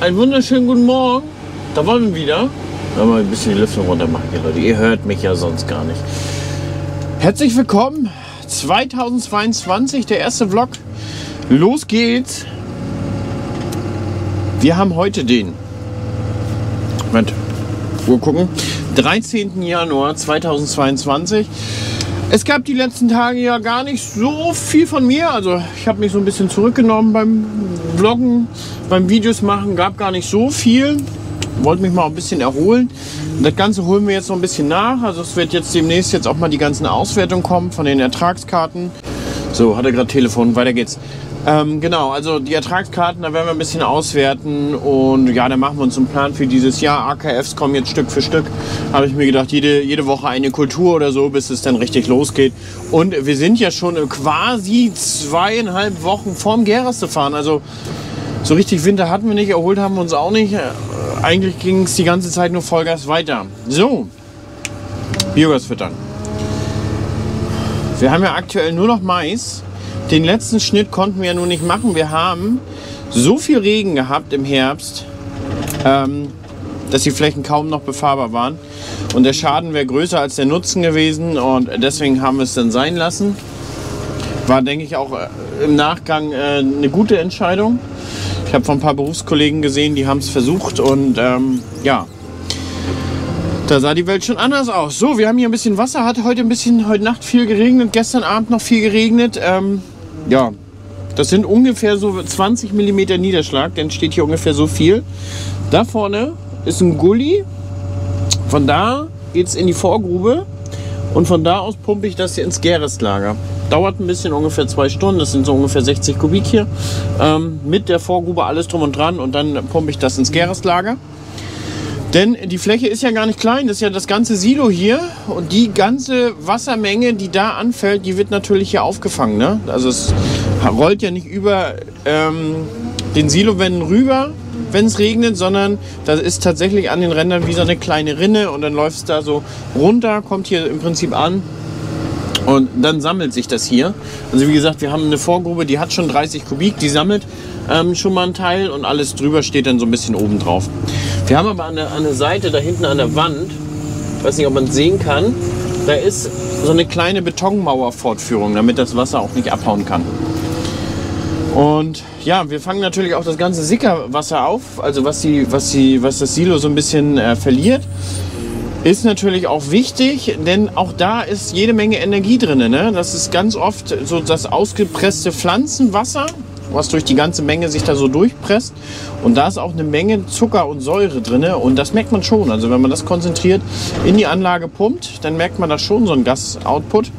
einen wunderschönen guten Morgen. Da wollen wir wieder. Mal ein bisschen die Lüftung runter machen hier, Leute. Ihr hört mich ja sonst gar nicht. Herzlich willkommen. 2022, der erste Vlog. Los geht's. Wir haben heute den Uhr gucken. 13. Januar 2022. Es gab die letzten Tage ja gar nicht so viel von mir. Also ich habe mich so ein bisschen zurückgenommen beim Vloggen, beim Videos machen. Gab gar nicht so viel. Wollte mich mal ein bisschen erholen. Das Ganze holen wir jetzt noch ein bisschen nach. Also es wird jetzt demnächst jetzt auch mal die ganzen Auswertungen kommen von den Ertragskarten. So, hat er gerade Telefon. Weiter geht's. Genau, also die Ertragskarten, da werden wir ein bisschen auswerten und ja, dann machen wir uns einen Plan für dieses Jahr. AKFs kommen jetzt Stück für Stück, habe ich mir gedacht, jede Woche eine Kultur oder so, bis es dann richtig losgeht. Und wir sind ja schon quasi 2,5 Wochen vorm Gerestefahren, also so richtig Winter hatten wir nicht, erholt haben wir uns auch nicht. Eigentlich ging es die ganze Zeit nur Vollgas weiter. So, Biogas füttern. Wir haben ja aktuell nur noch Mais. Den letzten Schnitt konnten wir ja nun nicht machen. Wir haben so viel Regen gehabt im Herbst, dass die Flächen kaum noch befahrbar waren. Und der Schaden wäre größer als der Nutzen gewesen. Und deswegen haben wir es dann sein lassen. War, denke ich, auch im Nachgang eine gute Entscheidung. Ich habe von ein paar Berufskollegen gesehen, die haben es versucht. Und ja, da sah die Welt schon anders aus. So, wir haben hier ein bisschen Wasser. Hat heute Nacht viel geregnet. Gestern Abend noch viel geregnet. Ja, das sind ungefähr so 20 mm Niederschlag, dann steht hier ungefähr so viel. Da vorne ist ein Gully, von da geht es in die Vorgrube und von da aus pumpe ich das hier ins Gerestlager. Dauert ein bisschen, ungefähr 2 Stunden, das sind so ungefähr 60 Kubik hier. Mit der Vorgrube alles drum und dran und dann pumpe ich das ins Gerestlager. Denn die Fläche ist ja gar nicht klein, das ist ja das ganze Silo hier und die ganze Wassermenge, die da anfällt, die wird natürlich hier aufgefangen. Ne? Also es rollt ja nicht über den Silowänden rüber, wenn es regnet, sondern das ist tatsächlich an den Rändern wie so eine kleine Rinne und dann läuft es da so runter, kommt hier im Prinzip an. Und dann sammelt sich das hier. Also wie gesagt, wir haben eine Vorgrube, die hat schon 30 Kubik, die sammelt schon mal einen Teil und alles drüber steht dann so ein bisschen oben drauf. Wir haben aber an der Seite, da hinten an der Wand, ich weiß nicht, ob man es sehen kann, da ist so eine kleine Betonmauerfortführung, damit das Wasser auch nicht abhauen kann. Und ja, wir fangen natürlich auch das ganze Sickerwasser auf, also was das Silo so ein bisschen verliert. Ist natürlich auch wichtig, denn auch da ist jede Menge Energie drin. Ne? Das ist ganz oft so das ausgepresste Pflanzenwasser, was durch die ganze Menge sich da so durchpresst. Und da ist auch eine Menge Zucker und Säure drin. Und das merkt man schon. Also wenn man das konzentriert in die Anlage pumpt, dann merkt man da schon so einen Gasoutput.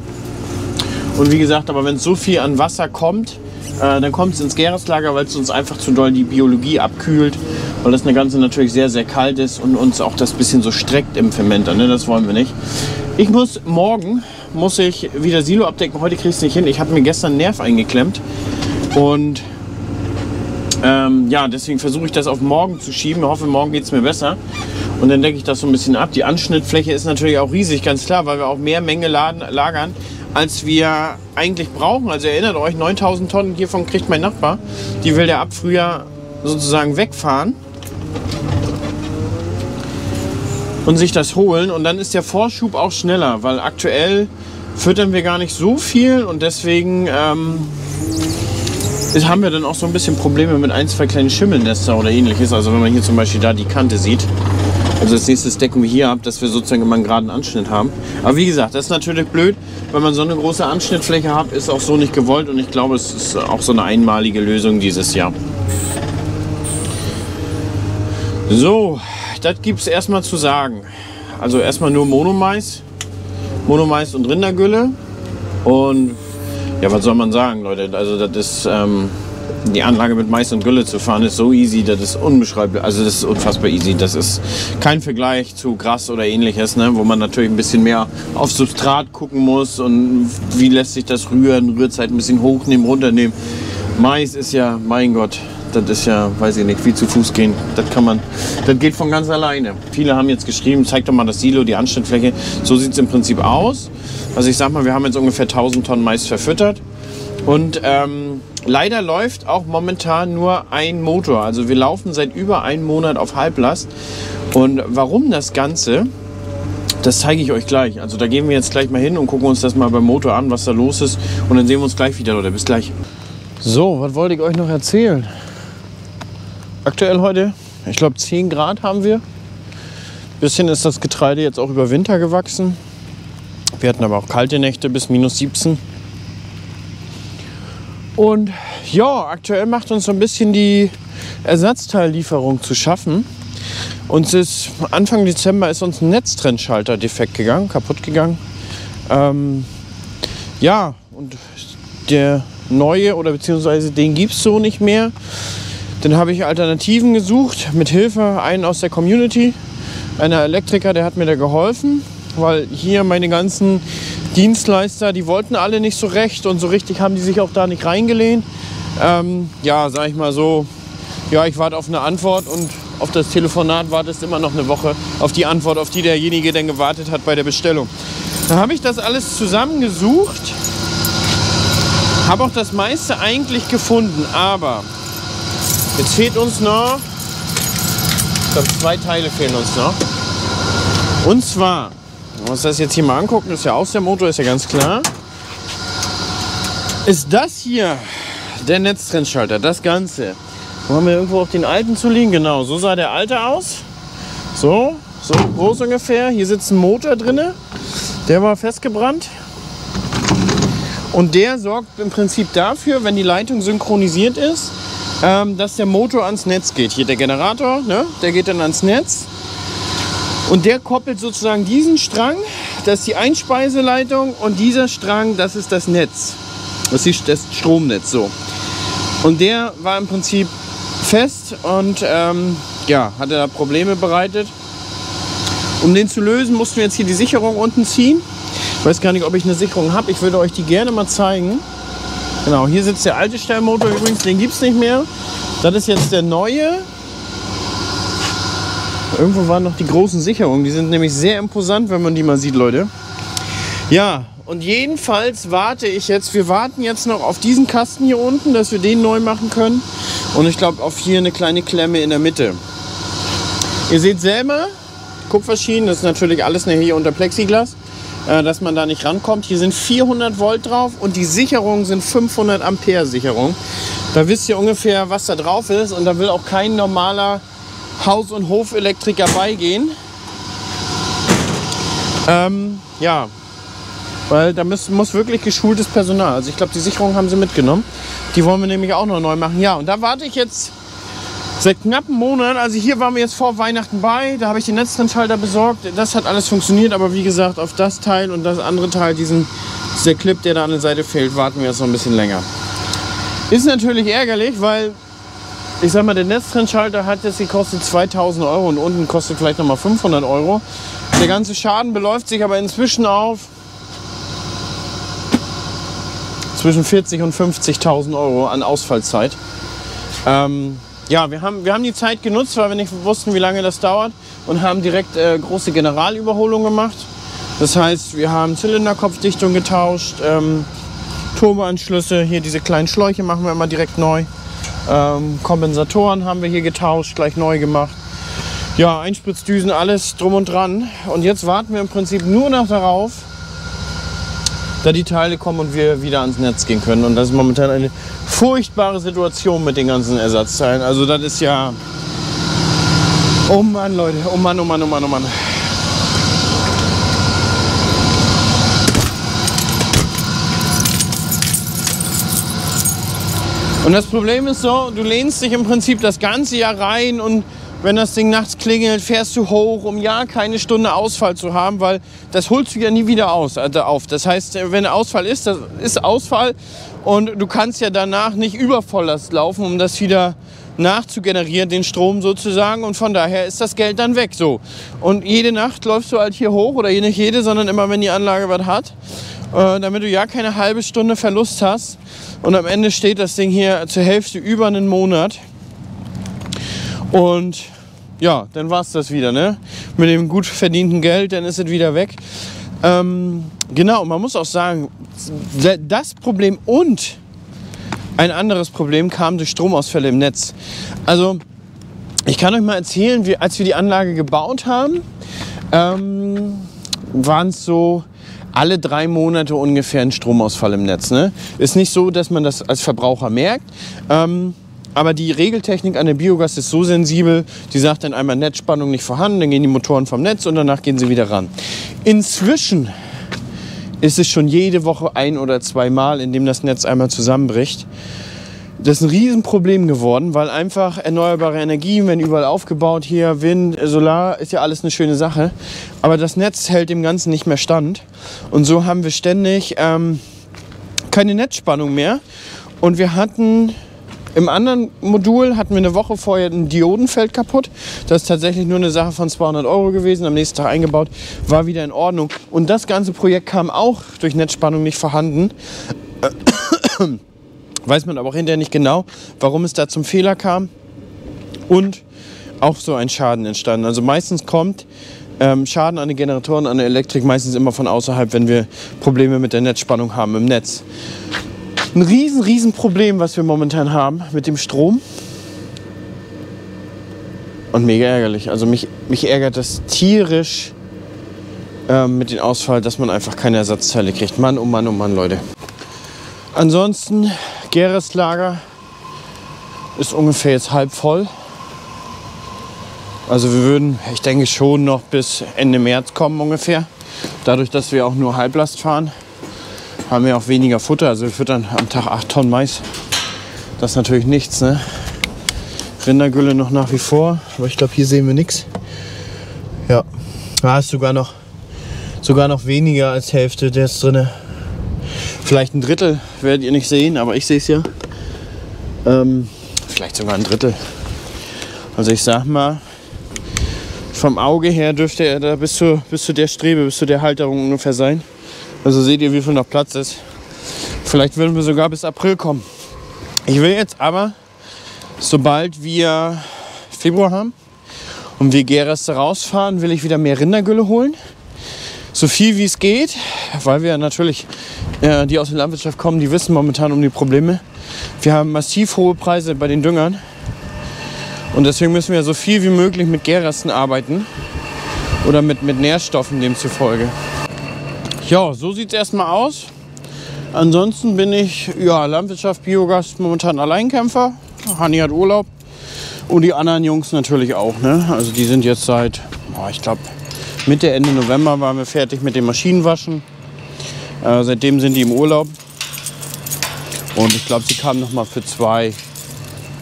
Und wie gesagt, aber wenn es so viel an Wasser kommt, dann kommt es ins Gerestlager, weil es uns einfach zu doll die Biologie abkühlt, weil das Ganze natürlich sehr, sehr kalt ist und uns auch das bisschen so streckt im Fermenter. Ne? Das wollen wir nicht. Morgen muss ich wieder Silo abdecken. Heute kriege ich es nicht hin. Ich habe mir gestern einen Nerv eingeklemmt und ja, deswegen versuche ich das auf morgen zu schieben. Ich hoffe, morgen geht es mir besser. Und dann decke ich das so ein bisschen ab. Die Anschnittfläche ist natürlich auch riesig, ganz klar, weil wir auch mehr Menge lagern, als wir eigentlich brauchen. Also erinnert euch, 9000 Tonnen hiervon kriegt mein Nachbar. Die will der ab Frühjahr sozusagen wegfahren und sich das holen. Und dann ist der Vorschub auch schneller, weil aktuell füttern wir gar nicht so viel und deswegen haben wir dann auch so ein bisschen Probleme mit 1, 2 kleinen Schimmelnester oder ähnliches. Also wenn man hier zum Beispiel da die Kante sieht. Also als nächstes decken wir hier ab, dass wir sozusagen immer einen geraden Anschnitt haben. Aber wie gesagt, das ist natürlich blöd, wenn man so eine große Anschnittfläche hat, ist auch so nicht gewollt und ich glaube, es ist auch so eine einmalige Lösung dieses Jahr. So, das gibt es erstmal zu sagen. Also erstmal nur Monomais und Rindergülle und ja, was soll man sagen, Leute? Also das ist die Anlage mit Mais und Gülle zu fahren ist so easy, das ist unbeschreiblich, also das ist unfassbar easy. Das ist kein Vergleich zu Gras oder ähnliches, ne? Wo man natürlich ein bisschen mehr auf Substrat gucken muss und wie lässt sich das rühren, Rührzeit ein bisschen hochnehmen, runternehmen. Mais ist ja, mein Gott, das ist ja, weiß ich nicht, wie zu Fuß gehen. Das geht von ganz alleine. Viele haben jetzt geschrieben, zeig doch mal das Silo, die Anschnittfläche. So sieht es im Prinzip aus. Also ich sag mal, wir haben jetzt ungefähr 1000 Tonnen Mais verfüttert. Und Leider läuft auch momentan nur ein Motor. Also wir laufen seit über einem Monat auf Halblast. Und warum das Ganze, das zeige ich euch gleich. Also da gehen wir jetzt gleich mal hin und gucken uns das mal beim Motor an, was da los ist. Und dann sehen wir uns gleich wieder, Leute. Bis gleich. So, was wollte ich euch noch erzählen? Aktuell heute, ich glaube 10 Grad haben wir. Bisschen ist das Getreide jetzt auch über Winter gewachsen. Wir hatten aber auch kalte Nächte bis minus 17. Und ja, aktuell macht uns so ein bisschen die Ersatzteillieferung zu schaffen. Uns ist Anfang Dezember ist uns ein Netztrennschalter defekt gegangen, kaputt gegangen. Ja, und der neue oder beziehungsweise den gibt es so nicht mehr. Dann habe ich Alternativen gesucht, mit Hilfe einen aus der Community. Einer Elektriker, der hat mir da geholfen, weil hier meine ganzen Dienstleister, die wollten alle nicht so recht und so richtig haben die sich auch da nicht reingelehnt. Ja, sag ich mal so, ja, ich warte auf eine Antwort und auf das Telefonat wartest immer noch eine Woche auf die Antwort, auf die derjenige dann gewartet hat bei der Bestellung. Dann habe ich das alles zusammengesucht, habe auch das meiste eigentlich gefunden, aber jetzt fehlt uns noch, ich glaube 2 Teile fehlen uns noch. Und zwar, wenn wir uns das jetzt hier mal angucken, das ist ja aus der Motor, ist ja ganz klar. Ist das hier der Netztrennschalter, das Ganze. Wo haben wir irgendwo auch den alten zu liegen? Genau, so sah der alte aus. So groß ungefähr. Hier sitzt ein Motor drin, der war festgebrannt. Und der sorgt im Prinzip dafür, wenn die Leitung synchronisiert ist, dass der Motor ans Netz geht. Hier der Generator, ne? Der geht dann ans Netz. Und der koppelt sozusagen diesen Strang, das ist die Einspeiseleitung, und dieser Strang, das ist das Netz. Das ist das Stromnetz, so. Und der war im Prinzip fest und ja, hatte da Probleme bereitet. Um den zu lösen, mussten wir jetzt hier die Sicherung unten ziehen. Ich weiß gar nicht, ob ich eine Sicherung habe. Ich würde euch die gerne mal zeigen. Genau, hier sitzt der alte Stellmotor übrigens, den gibt es nicht mehr. Das ist jetzt der neue. Irgendwo waren noch die großen Sicherungen. Die sind nämlich sehr imposant, wenn man die mal sieht, Leute. Ja, und jedenfalls warte ich jetzt. Wir warten jetzt noch auf diesen Kasten hier unten, dass wir den neu machen können. Und ich glaube auf hier eine kleine Klemme in der Mitte. Ihr seht selber, Kupferschienen, das ist natürlich alles hier unter Plexiglas, dass man da nicht rankommt. Hier sind 400 Volt drauf und die Sicherungen sind 500 Ampere Sicherung. Da wisst ihr ungefähr, was da drauf ist, und da will auch kein normaler Haus- und Hofelektriker beigehen. Ja, weil da muss wirklich geschultes Personal. Also ich glaube, die Sicherung haben sie mitgenommen. Die wollen wir nämlich auch noch neu machen. Ja, und da warte ich jetzt seit knapp einem Monat. Also hier waren wir jetzt vor Weihnachten bei. Da habe ich den Netztrennschalter besorgt. Das hat alles funktioniert. Aber wie gesagt, auf das Teil und das andere Teil, dieser Clip, der da an der Seite fehlt, warten wir jetzt noch ein bisschen länger. Ist natürlich ärgerlich, weil ich sag mal, der Netztrennschalter hat jetzt gekostet 2.000 € und unten kostet vielleicht noch mal 500 €. Der ganze Schaden beläuft sich aber inzwischen auf zwischen 40.000 und 50.000 € an Ausfallzeit. Ja, wir haben die Zeit genutzt, weil wir nicht wussten, wie lange das dauert, und haben direkt große Generalüberholung gemacht. Das heißt, wir haben Zylinderkopfdichtung getauscht, Turboanschlüsse, hier diese kleinen Schläuche machen wir immer direkt neu. Kompensatoren haben wir hier getauscht, gleich neu gemacht. Ja, Einspritzdüsen, alles drum und dran. Und jetzt warten wir im Prinzip nur noch darauf, da die Teile kommen und wir wieder ans Netz gehen können. Und das ist momentan eine furchtbare Situation mit den ganzen Ersatzteilen. Also das ist ja... Oh Mann, Leute. Oh Mann, oh Mann, oh Mann, oh Mann. Und das Problem ist so, du lehnst dich im Prinzip das ganze Jahr rein, und wenn das Ding nachts klingelt, fährst du hoch, um ja keine Stunde Ausfall zu haben, weil das holst du ja nie wieder auf. Das heißt, wenn Ausfall ist, das ist Ausfall, und du kannst ja danach nicht über Volllast laufen, um das wieder nachzugenerieren, den Strom sozusagen, und von daher ist das Geld dann weg. So. Und jede Nacht läufst du halt hier hoch, oder nicht jede, sondern immer, wenn die Anlage was hat, damit du ja keine halbe Stunde Verlust hast. Und am Ende steht das Ding hier zur Hälfte über einen Monat. Und ja, dann war es das wieder, ne? Mit dem gut verdienten Geld, dann ist es wieder weg. Genau, man muss auch sagen, das Problem und Ein anderes Problem kam durch Stromausfälle im Netz. Also ich kann euch mal erzählen, als wir die Anlage gebaut haben, waren es so alle 3 Monate ungefähr ein Stromausfall im Netz. Ne? Ist nicht so, dass man das als Verbraucher merkt. Aber die Regeltechnik an der Biogas ist so sensibel, die sagt dann einmal Netzspannung nicht vorhanden, dann gehen die Motoren vom Netz und danach gehen sie wieder ran. Inzwischen ist es schon jede Woche 1 oder 2 Mal, in dem das Netz einmal zusammenbricht. Das ist ein Riesenproblem geworden, weil einfach erneuerbare Energien werden überall aufgebaut. Hier Wind, Solar, ist ja alles eine schöne Sache. Aber das Netz hält dem Ganzen nicht mehr stand. Und so haben wir ständig keine Netzspannung mehr. Und wir hatten im anderen Modul eine Woche vorher ein Diodenfeld kaputt. Das ist tatsächlich nur eine Sache von 200 € gewesen. Am nächsten Tag eingebaut, war wieder in Ordnung. Und das ganze Projekt kam auch durch Netzspannung nicht vorhanden. Weiß man aber auch hinterher nicht genau, warum es da zum Fehler kam. Und auch so ein Schaden entstanden. Also meistens kommt Schaden an den Generatoren, an der Elektrik meistens immer von außerhalb, wenn wir Probleme mit der Netzspannung haben im Netz. Ein riesen Problem, was wir momentan haben mit dem Strom. Und mega ärgerlich. Also mich ärgert das tierisch mit dem Ausfall, dass man einfach keine Ersatzteile kriegt. Mann, oh Mann, oh Mann, Leute. Ansonsten, Gäreslager ist ungefähr jetzt halb voll. Also wir würden, ich denke schon noch bis Ende März kommen ungefähr. Dadurch, dass wir auch nur Halblast fahren, haben wir auch weniger Futter. Also wir füttern am Tag 8 Tonnen Mais. Das ist natürlich nichts, ne? Rindergülle noch nach wie vor. Aber ich glaube, hier sehen wir nichts. Ja, da ist sogar noch weniger als Hälfte, der ist drin. Vielleicht ein Drittel werdet ihr nicht sehen, aber ich sehe es ja. Vielleicht sogar ein Drittel. Also ich sag mal, vom Auge her dürfte er da bis zu der Strebe, bis zu der Halterung ungefähr sein. Also seht ihr, wie viel noch Platz ist. Vielleicht würden wir sogar bis April kommen. Ich will jetzt aber, sobald wir Februar haben und wir Gärreste rausfahren, will ich wieder mehr Rindergülle holen. So viel wie es geht, weil wir natürlich, die aus der Landwirtschaft kommen, die wissen momentan um die Probleme. Wir haben massiv hohe Preise bei den Düngern. Und deswegen müssen wir so viel wie möglich mit Gärresten arbeiten. Oder mit Nährstoffen demzufolge. Ja, so sieht es erstmal aus. Ansonsten bin ich, Landwirtschaft, Biogas, momentan Alleinkämpfer. Hanni hat Urlaub. Und die anderen Jungs natürlich auch, ne? Also die sind jetzt seit, ich glaube, Mitte, Ende November waren wir fertig mit dem Maschinenwaschen. Seitdem sind die im Urlaub. Und ich glaube, sie kamen noch mal für 2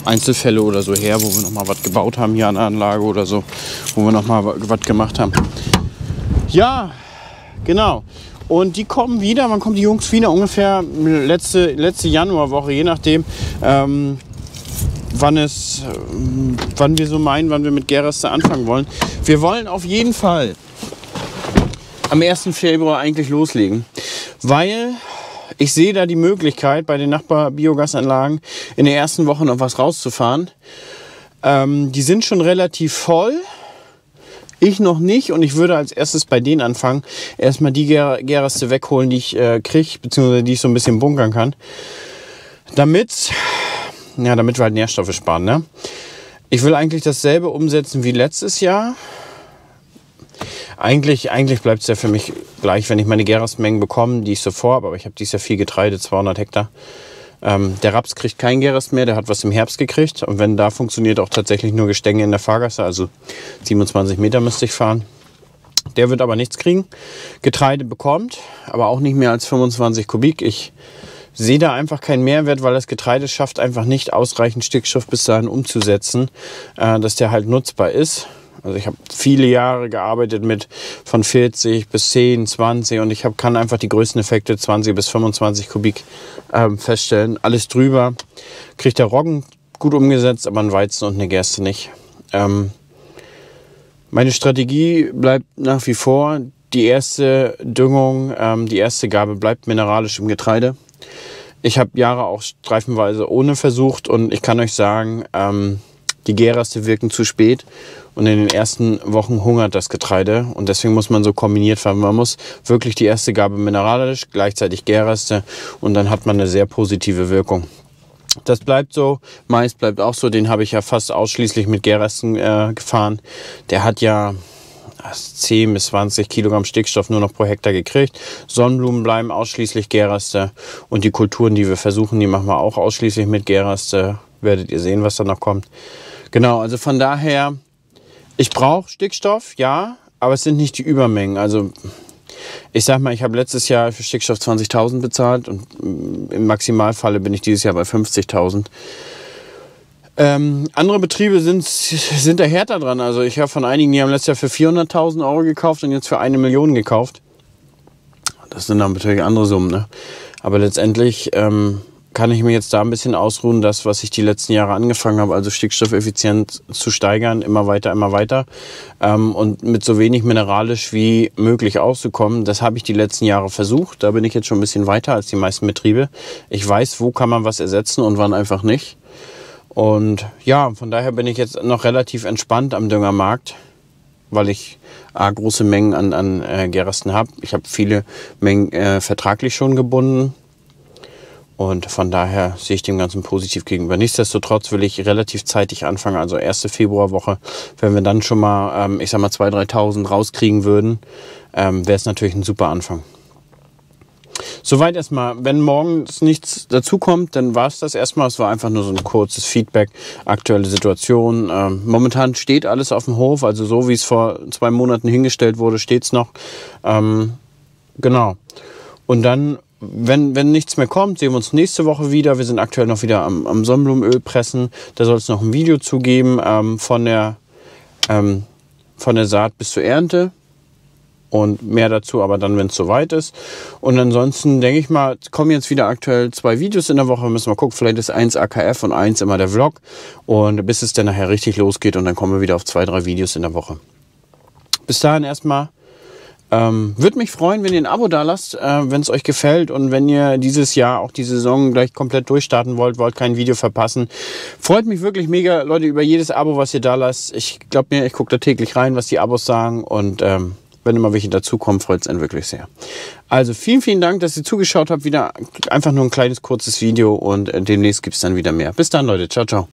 Einzelfälle oder so her, wo wir noch mal was gebaut haben hier an der Anlage oder so. Wo wir noch mal was gemacht haben. Ja, genau. Und die kommen wieder, wann kommen die Jungs wieder? Ungefähr letzte Januarwoche, je nachdem, wann wir so meinen, wann wir mit Gärreste anfangen wollen. Wir wollen auf jeden Fall am 1. Februar eigentlich loslegen, weil ich sehe da die Möglichkeit, bei den Nachbar-Biogasanlagen in der ersten Woche noch was rauszufahren. Die sind schon relativ voll. Ich noch nicht, und ich würde als erstes bei denen anfangen, erstmal die Gärreste wegholen, die ich kriege, beziehungsweise die ich so ein bisschen bunkern kann. Damit wir halt Nährstoffe sparen. Ne? Ich will eigentlich dasselbe umsetzen wie letztes Jahr. Eigentlich bleibt es ja für mich gleich, wenn ich meine Gärrestmengen bekomme, die ich so vorhabe. Aber ich habe dieses Jahr viel Getreide, 200 Hektar. Der Raps kriegt kein Gärrest mehr, der hat was im Herbst gekriegt. Und wenn da funktioniert auch tatsächlich nur Gestänge in der Fahrgasse, also 27 Meter müsste ich fahren. Der wird aber nichts kriegen. Getreide bekommt, aber auch nicht mehr als 25 Kubik. Ich sehe da einfach keinen Mehrwert, weil das Getreide schafft einfach nicht ausreichend Stickstoff bis dahin umzusetzen, dass der halt nutzbar ist. Also ich habe viele Jahre gearbeitet mit von 40 bis 10, 20 und ich kann einfach die größten Effekte 20 bis 25 Kubik feststellen. Alles drüber kriegt der Roggen gut umgesetzt, aber ein Weizen und eine Gerste nicht. Meine Strategie bleibt nach wie vor, die erste Düngung, die erste Gabe bleibt mineralisch im Getreide. Ich habe Jahre auch streifenweise ohne versucht und ich kann euch sagen, die Gärreste wirken zu spät und in den ersten Wochen hungert das Getreide und deswegen muss man so kombiniert fahren. Man muss wirklich die erste Gabe mineralisch, gleichzeitig Gärreste und dann hat man eine sehr positive Wirkung. Das bleibt so. Mais bleibt auch so. Den habe ich ja fast ausschließlich mit Gärresten gefahren. Der hat ja 10 bis 20 Kilogramm Stickstoff nur noch pro Hektar gekriegt. Sonnenblumen bleiben ausschließlich Gärreste. Und die Kulturen, die wir versuchen, die machen wir auch ausschließlich mit Gärreste. Werdet ihr sehen, was da noch kommt. Genau, also von daher, ich brauche Stickstoff, ja, aber es sind nicht die Übermengen. Also ich sag mal, ich habe letztes Jahr für Stickstoff 20.000 bezahlt und im Maximalfalle bin ich dieses Jahr bei 50.000. Andere Betriebe sind da härter dran. Also ich habe von einigen, die haben letztes Jahr für 400.000 Euro gekauft und jetzt für 1 Million gekauft. Das sind dann natürlich andere Summen, ne? Aber letztendlich kann ich mir jetzt da ein bisschen ausruhen, das, was ich die letzten Jahre angefangen habe, also Stickstoffeffizient zu steigern, immer weiter und mit so wenig mineralisch wie möglich auszukommen. Das habe ich die letzten Jahre versucht. Da bin ich jetzt schon ein bisschen weiter als die meisten Betriebe. Ich weiß, wo kann man was ersetzen und wann einfach nicht. Und ja, von daher bin ich jetzt noch relativ entspannt am Düngermarkt, weil ich große Mengen an Gärresten habe. Ich habe viele Mengen vertraglich schon gebunden. Und von daher sehe ich dem Ganzen positiv gegenüber. Nichtsdestotrotz will ich relativ zeitig anfangen, also erste Februarwoche. Wenn wir dann schon mal, ich sag mal 2.000, 3.000 rauskriegen würden, wäre es natürlich ein super Anfang. Soweit erstmal. Wenn morgens nichts dazukommt, dann war es das erstmal. Es war einfach nur so ein kurzes Feedback, aktuelle Situation. Momentan steht alles auf dem Hof, also so wie es vor 2 Monaten hingestellt wurde, steht es noch. Genau. Und dann, wenn nichts mehr kommt, sehen wir uns nächste Woche wieder. Wir sind aktuell noch wieder am Sonnenblumenöl pressen. Da soll es noch ein Video zugeben von der Saat bis zur Ernte. Und mehr dazu aber dann, wenn es soweit ist. Und ansonsten denke ich mal, kommen jetzt wieder aktuell 2 Videos in der Woche. Müssen wir gucken, vielleicht ist 1 AKF und 1 immer der Vlog. Und bis es dann nachher richtig losgeht und dann kommen wir wieder auf 2, 3 Videos in der Woche. Bis dahin erstmal. Würde mich freuen, wenn ihr ein Abo da lasst, wenn es euch gefällt und wenn ihr dieses Jahr auch die Saison gleich komplett durchstarten wollt kein Video verpassen. Freut mich wirklich mega, Leute, über jedes Abo, was ihr da lasst. Ich glaube mir, ich gucke da täglich rein, was die Abos sagen und wenn immer welche dazukommen, freut es einen wirklich sehr. Also vielen, vielen Dank, dass ihr zugeschaut habt. Wieder einfach nur ein kleines, kurzes Video und demnächst gibt es dann wieder mehr. Bis dann, Leute. Ciao, ciao.